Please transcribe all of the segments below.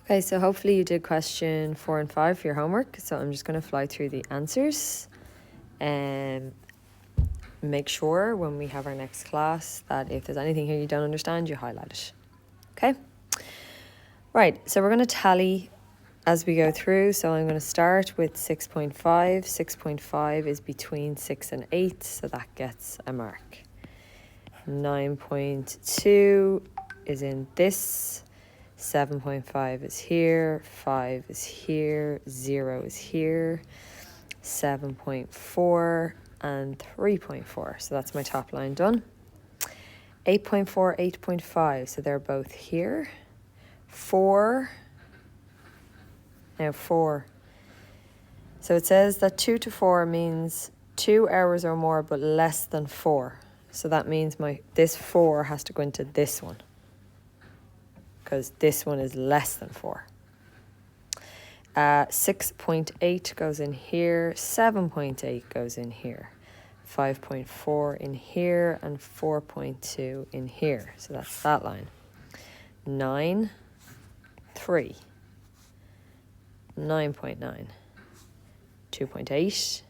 Okay, so hopefully you did question 4 and 5 for your homework. So I'm just going to fly through the answers and make sure when we have our next class that if there's anything here you don't understand, you highlight it. Okay? Right, so we're going to tally as we go through. So I'm going to start with 6.5. 6.5 is between 6 and 8, so that gets a mark. 9.2 is in this. 7.5 is here, 5 is here, 0 is here, 7.4 and 3.4. So that's my top line done. 8.4, 8.5, so they're both here. 4, now 4. So it says that 2 to 4 means 2 hours or more, but less than 4. So that means this 4 has to go into this one, because this one is less than 4. 6.8 goes in here, 7.8 goes in here, 5.4 in here, and 4.2 in here. So that's that line. 9, 3, 9.9, 2.8,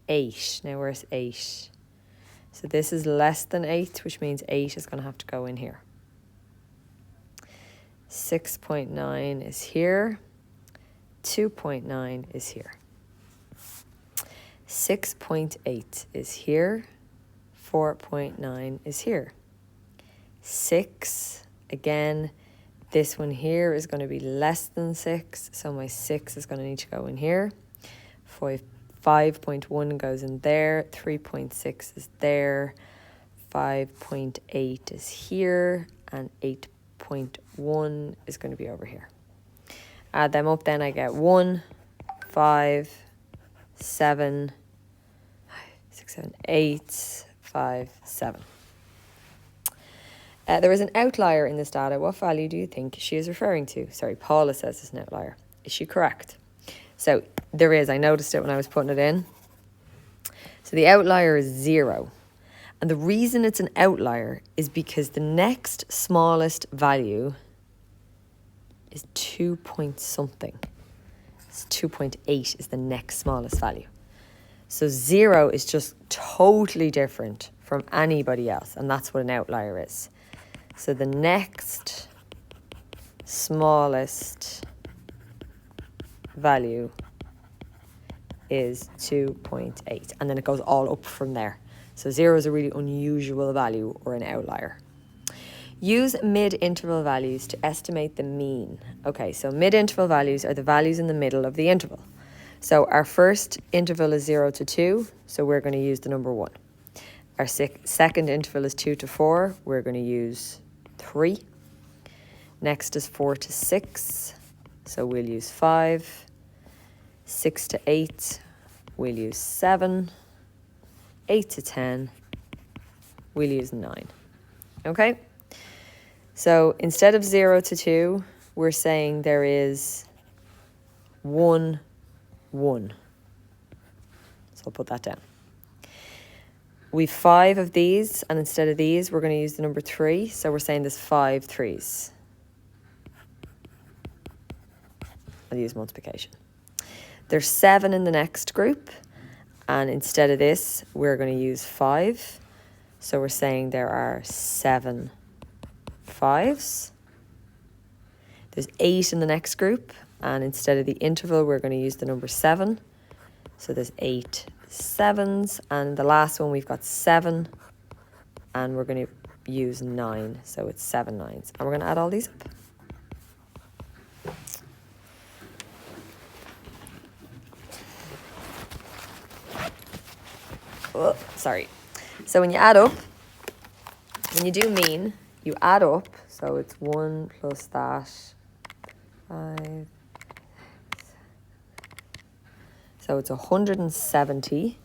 8. Now where's 8? So this is less than 8, which means 8 is going to have to go in here. 6.9 is here, 2.9 is here. 6.8 is here, 4.9 is here. 6, again, this one here is going to be less than 6, so my 6 is going to need to go in here. 5.1 goes in there, 3.6 is there, 5.8 is here, and 8.1 is going to be over here. Add them up, then I get 1, 5, 7, 6, 7, 8, 5, 7. There is an outlier in this data. What value do you think she is referring to? Sorry, Paula says it's an outlier. Is she correct? So there is. I noticed it when I was putting it in. So the outlier is 0. And the reason it's an outlier is because the next smallest value is 2 point something. It's 2.8 is the next smallest value. So 0 is just totally different from anybody else. And that's what an outlier is. So the next smallest value is 2.8. And then it goes all up from there. So 0 is a really unusual value or an outlier. Use mid-interval values to estimate the mean. Okay, so mid-interval values are the values in the middle of the interval. So our first interval is 0 to 2, so we're going to use the number 1. Our second interval is 2 to 4, we're going to use 3. Next is 4 to 6, so we'll use 5. 6 to 8, we'll use 7. 8 to 10, we'll use 9. Okay? So instead of 0 to 2, we're saying there is 1, 1. So I'll put that down. We've 5 of these, and instead of these, we're going to use the number 3. So we're saying there's 5 3s. I'll use multiplication. There's 7 in the next group, and instead of this, we're going to use 5. So we're saying there are 7 5s. There's 8 in the next group, and instead of the interval, we're going to use the number 7. So there's 8 7s, and the last one we've got 7, and we're going to use 9. So it's 7 9s, and we're going to add all these up. Oh, sorry. So when you add up, when you do mean, you add up. So it's 1 plus that, 5. So it's 170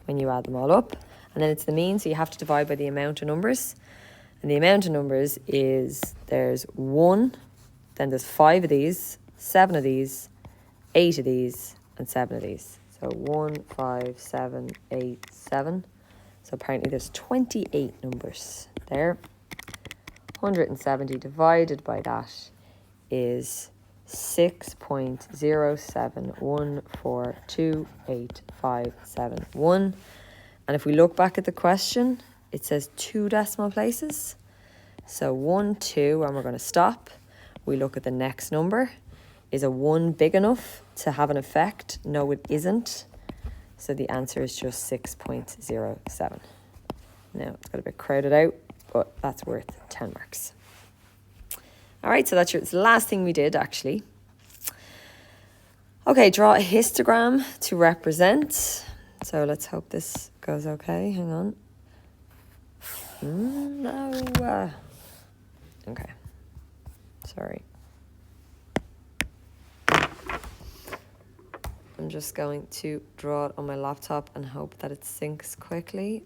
when you add them all up. And then it's the mean, so you have to divide by the amount of numbers. And the amount of numbers is there's 1, then there's 5 of these, 7 of these, 8 of these, and 7 of these. So 1, 5, 7, 8, 7. So apparently there's 28 numbers there. 170 divided by that is 6.07142857. And if we look back at the question, it says 2 decimal places. So 1, 2, and we're going to stop. We look at the next number. Is a 1 big enough to have an effect? No, it isn't. So the answer is just 6.07. Now, it's got a bit crowded out, but that's worth 10 marks. All right, so that's the last thing we did, actually. Okay, draw a histogram to represent. So let's hope this goes okay. Hang on. No. Okay. Sorry. I'm just going to draw it on my laptop and hope that it syncs quickly.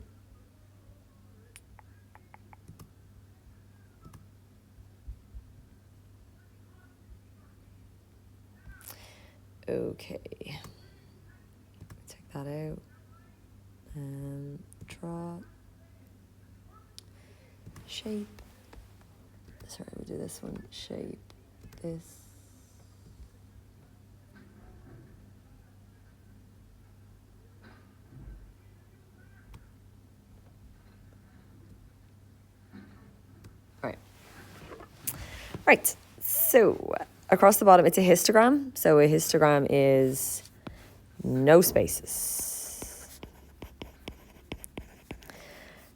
Okay. Take that out. Draw. Shape. Sorry, we'll do this one. Shape. This. Right, so across the bottom, it's a histogram. So a histogram is no spaces.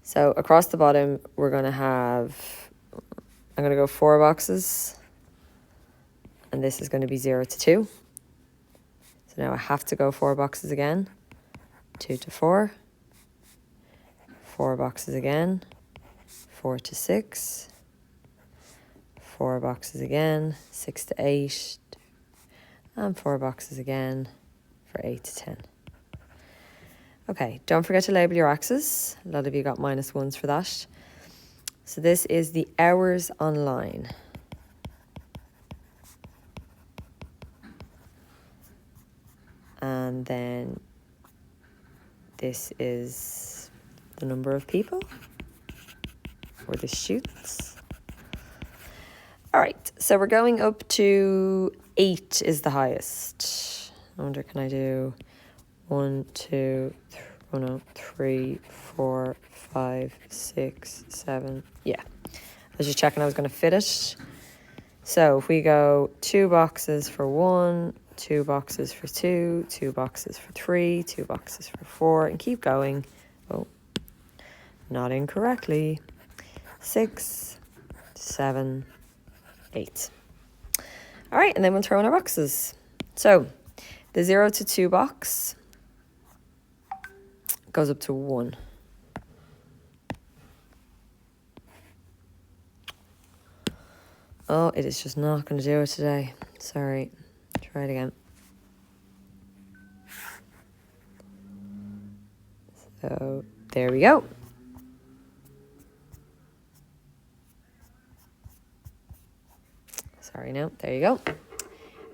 So across the bottom, we're going to have, I'm going to go 4 boxes. And this is going to be 0 to 2. So now I have to go 4 boxes again. 2 to 4. 4 boxes again. 4 to 6. 4 boxes again, 6 to 8, and 4 boxes again for 8 to 10. Okay, don't forget to label your axes. A lot of you got -1s for that. So this is the hours online. And then this is the number of people, or the students. All right, so we're going up to 8 is the highest. I wonder, can I do 1, 2, 3, 4, 5, 6, 7. Yeah, I was just checking I was going to fit it. So if we go 2 boxes for 1, 2 boxes for 2, 2 boxes for 3, 2 boxes for 4, and keep going. Oh, not incorrectly. 6, 7, 8. All right, and then we'll throw in our boxes. So the 0 to 2 box goes up to 1. Oh, it is just not going to do it today. Sorry. Try it again. So there we go. Sorry, no. There you go.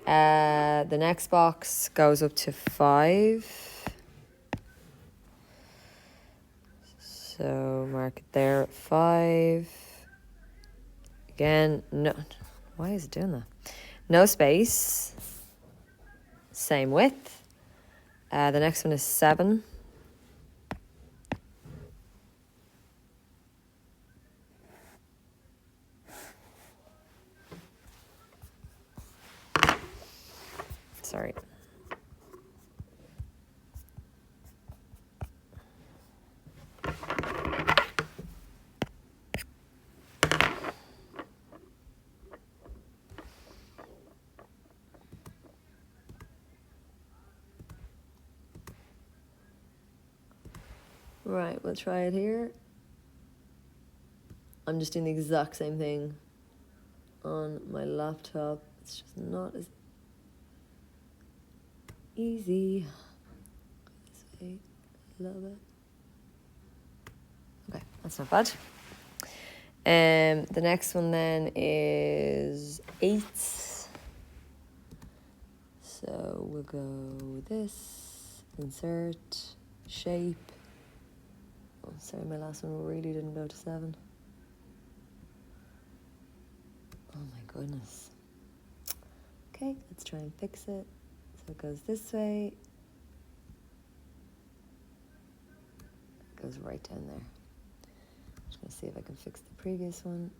The next box goes up to 5. So mark it there at 5. Again, no. Why is it doing that? No space. Same width. The next one is 7. Sorry. Right, we'll try it here. I'm just doing the exact same thing on my laptop. It's just not as easy. This way a little bit. Okay, that's not bad. The next one then is 8. So we'll go this, insert, shape. Oh, sorry, my last one really didn't go to 7. Oh my goodness. Okay, let's try and fix it. So it goes this way. It goes right down there. I'm just going to see if I can fix the previous one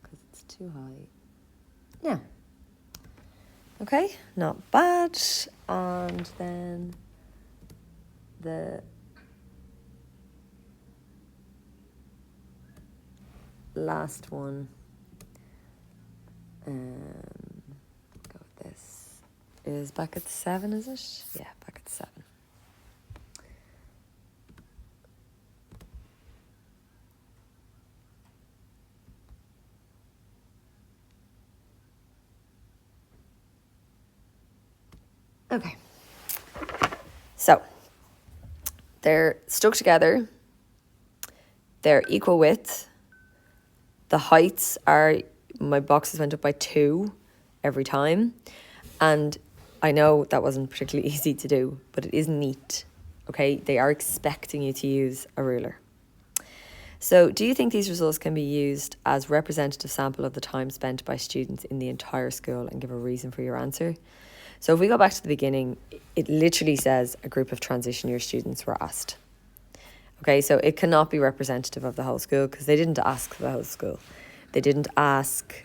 because it's too high. Now, okay, not bad. And then the last one, go with this, is back at 7, is it? Yeah, back at 7. Okay, so they're stuck together, they're equal width, the heights are, my boxes went up by 2 every time, and I know that wasn't particularly easy to do, but it is neat, okay? They are expecting you to use a ruler. So do you think these results can be used as representative sample of the time spent by students in the entire school, and give a reason for your answer? So if we go back to the beginning, it literally says a group of transition year students were asked. Okay, so it cannot be representative of the whole school because they didn't ask the whole school. They didn't ask.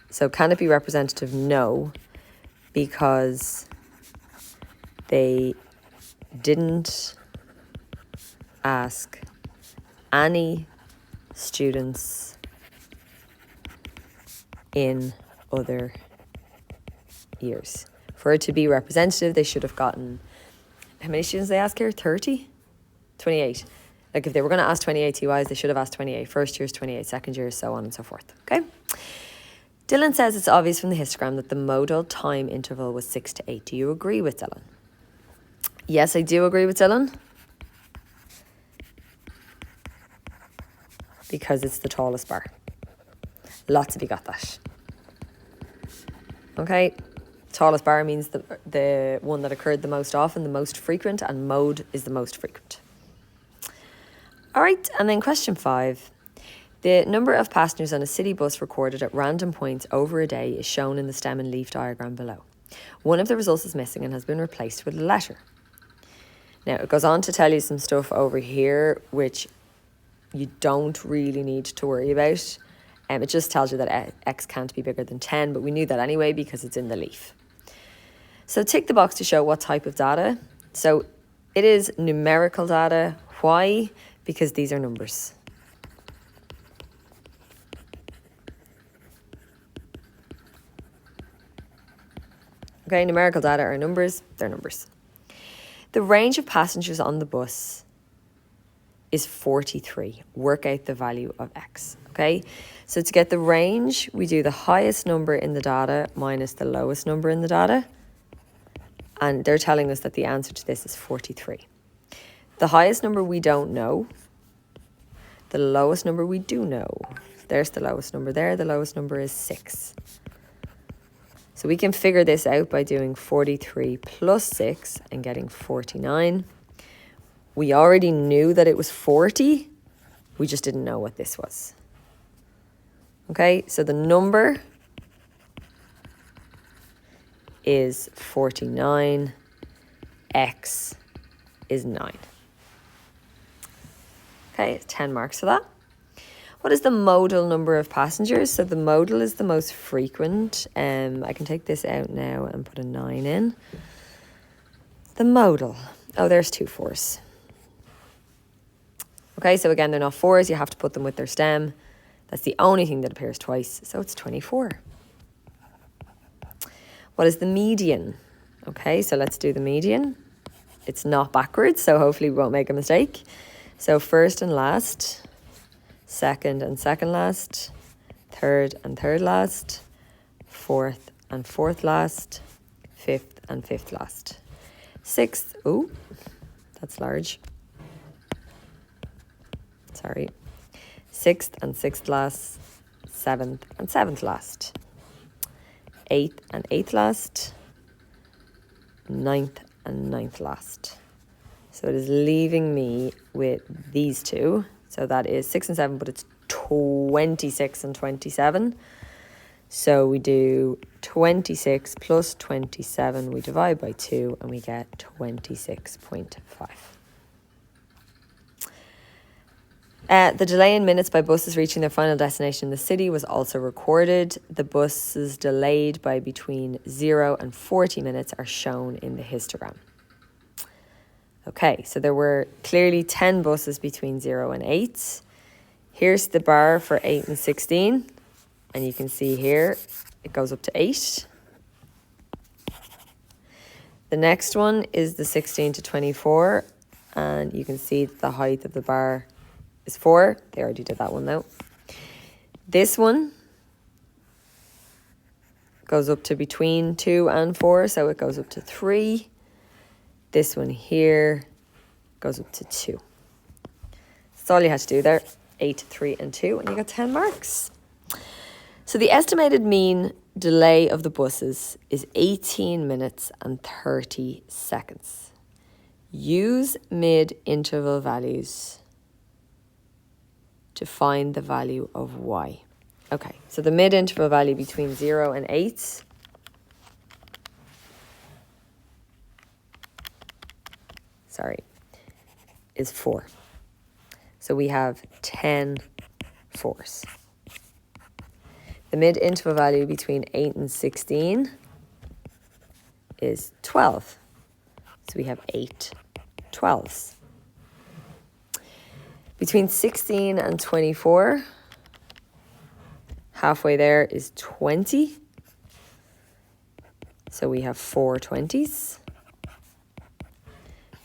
So can it be representative? No, because they didn't ask any students in other years. For it to be representative, they should have gotten, how many students they ask here? 30? 28. Like if they were going to ask 28 TYs, they should have asked 28 first years, 28 second years, so on and so forth. Okay. Dylan says it's obvious from the histogram that the modal time interval was 6 to 8. Do you agree with Dylan? Yes, I do agree with Dylan. Because it's the tallest bar. Lots of you got that. Okay. Tallest bar means the one that occurred the most often, the most frequent, and mode is the most frequent. All right, and then question 5. The number of passengers on a city bus recorded at random points over a day is shown in the stem and leaf diagram below. One of the results is missing and has been replaced with a letter. Now, it goes on to tell you some stuff over here, which you don't really need to worry about. It just tells you that x can't be bigger than 10, but we knew that anyway because it's in the leaf. So tick the box to show what type of data. So it is numerical data. Why? Because these are numbers. Okay, numerical data are numbers, they're numbers. The range of passengers on the bus is 43. Work out the value of x, okay? So to get the range, we do the highest number in the data minus the lowest number in the data. And they're telling us that the answer to this is 43. The highest number we don't know. The lowest number we do know. There's the lowest number there. The lowest number is 6. So we can figure this out by doing 43 plus 6 and getting 49. We already knew that it was 40. We just didn't know what this was. Okay, so the number is 49. X is 9. Okay, 10 marks for that. What is the modal number of passengers? So the modal is the most frequent. I can take this out now and put a 9 in. The modal. Oh, there's 2 4s. Okay, so again, they're not 4s. You have to put them with their stem. That's the only thing that appears twice. So it's 24. What is the median? Okay, so let's do the median. It's not backwards, so hopefully we won't make a mistake. So first and last, second and second last, third and third last, fourth and fourth last, fifth and fifth last. Sixth, oh, that's large. Sorry. Sixth and sixth last, seventh and seventh last. Eighth and eighth last, ninth and ninth last. So it is leaving me with these two. So that is 6 and 7, but it's 26 and 27. So we do 26 plus 27, we divide by 2 and we get 26.5. The delay in minutes by buses reaching their final destination in the city was also recorded. The buses delayed by between 0 and 40 minutes are shown in the histogram. Okay, so there were clearly 10 buses between 0 and 8. Here's the bar for 8 and 16. And you can see here, it goes up to 8. The next one is the 16 to 24. And you can see the height of the bar is 4. They already did that one though. This one goes up to between 2 and 4, so it goes up to 3. This one here goes up to 2. That's all you had to do there. 8, 3 and 2, and you got 10 marks. So the estimated mean delay of the buses is 18 minutes and 30 seconds. Use mid-interval values to find the value of y. Okay, so the mid-interval value between 0 and 8 is 4. So we have 10 4s. The mid-interval value between 8 and 16 is 12. So we have 8 12s. Between 16 and 24, halfway there is 20. So we have 4 20s.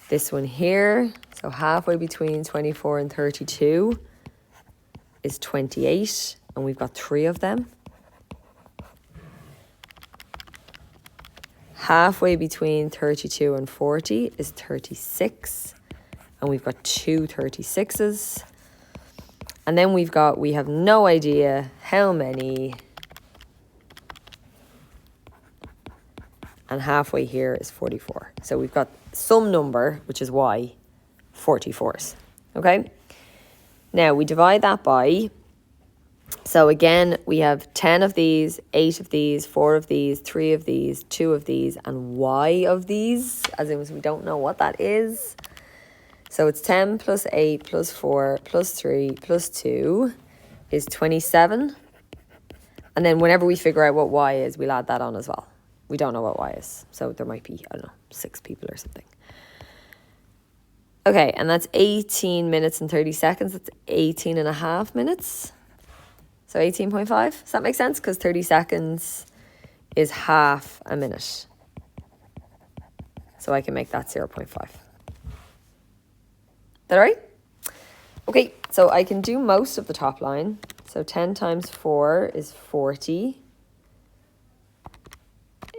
This one here, so halfway between 24 and 32 is 28, and we've got 3 of them. Halfway between 32 and 40 is 36. And we've got 2 36s. And then we have no idea how many. And halfway here is 44. So we've got some number, which is y, 44s. Okay? Now we divide that by. So again, we have 10 of these, 8 of these, 4 of these, 3 of these, 2 of these, and y of these, as in we don't know what that is. So it's 10 plus 8 plus 4 plus 3 plus 2 is 27. And then whenever we figure out what y is, we'll add that on as well. We don't know what y is. So there might be, 6 people or something. Okay, and that's 18 minutes and 30 seconds. That's 18 and a half minutes. So 18.5. Does that make sense? Because 30 seconds is half a minute. So I can make that 0.5. That all right? Okay, so I can do most of the top line. So 10 times 4 is 40.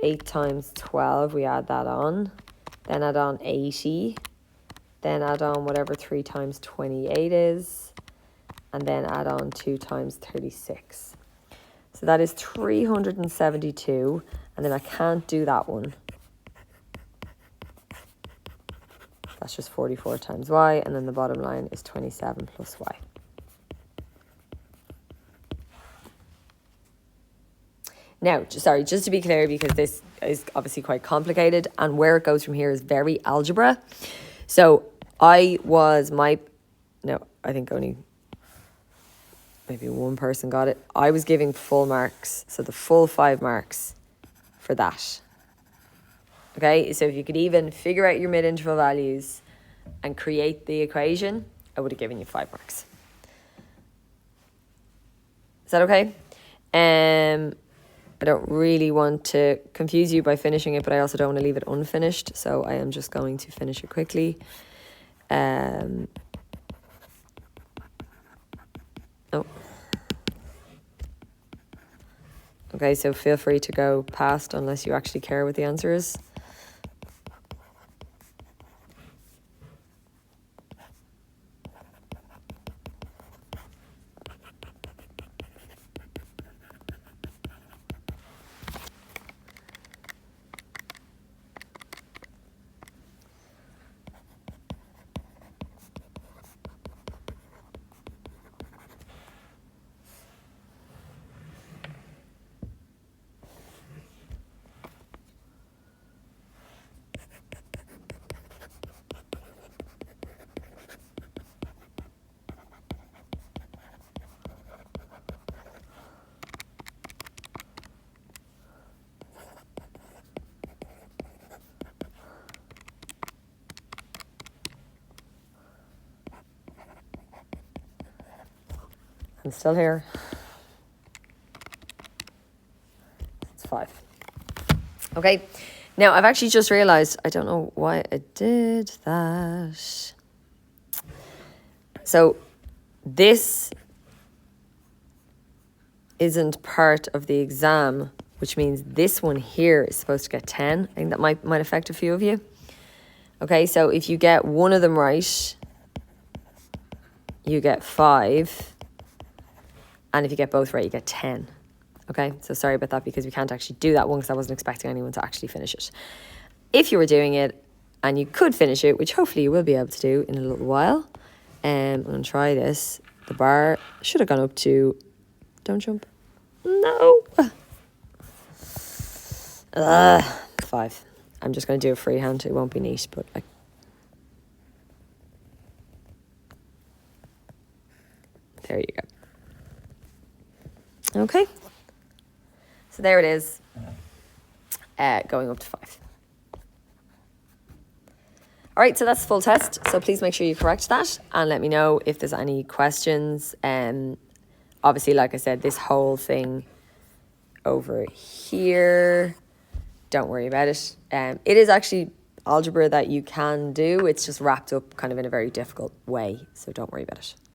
8 times 12, we add that on. Then add on 80. Then add on whatever 3 times 28 is. And then add on 2 times 36. So that is 372. And then I can't do that one. That's just 44 times y, and then the bottom line is 27 plus y. Now, just to be clear, because this is obviously quite complicated, and where it goes from here is very algebra. So I think only maybe one person got it. I was giving full marks, so the full 5 marks for that. Okay, so if you could even figure out your mid-interval values and create the equation, I would have given you 5 marks. Is that okay? I don't really want to confuse you by finishing it, but I also don't want to leave it unfinished, so I am just going to finish it quickly. Okay, so feel free to go past unless you actually care what the answer is. I'm still here. It's 5. Okay. Now, I've actually just realised, I don't know why I did that. So, this isn't part of the exam, which means this one here is supposed to get 10. I think that might affect a few of you. Okay, so if you get one of them right, you get 5. And if you get both right, you get 10. Okay, so sorry about that because we can't actually do that one because I wasn't expecting anyone to actually finish it. If you were doing it and you could finish it, which hopefully you will be able to do in a little while, I'm going to try this. The bar should have gone up to... Don't jump. No. 5. I'm just going to do a freehand. It won't be neat, but there you go. Okay. So there it is. Going up to 5. All right, so that's the full test. So please make sure you correct that and let me know if there's any questions. Obviously, like I said, this whole thing over here, don't worry about it. It is actually algebra that you can do. It's just wrapped up kind of in a very difficult way. So don't worry about it.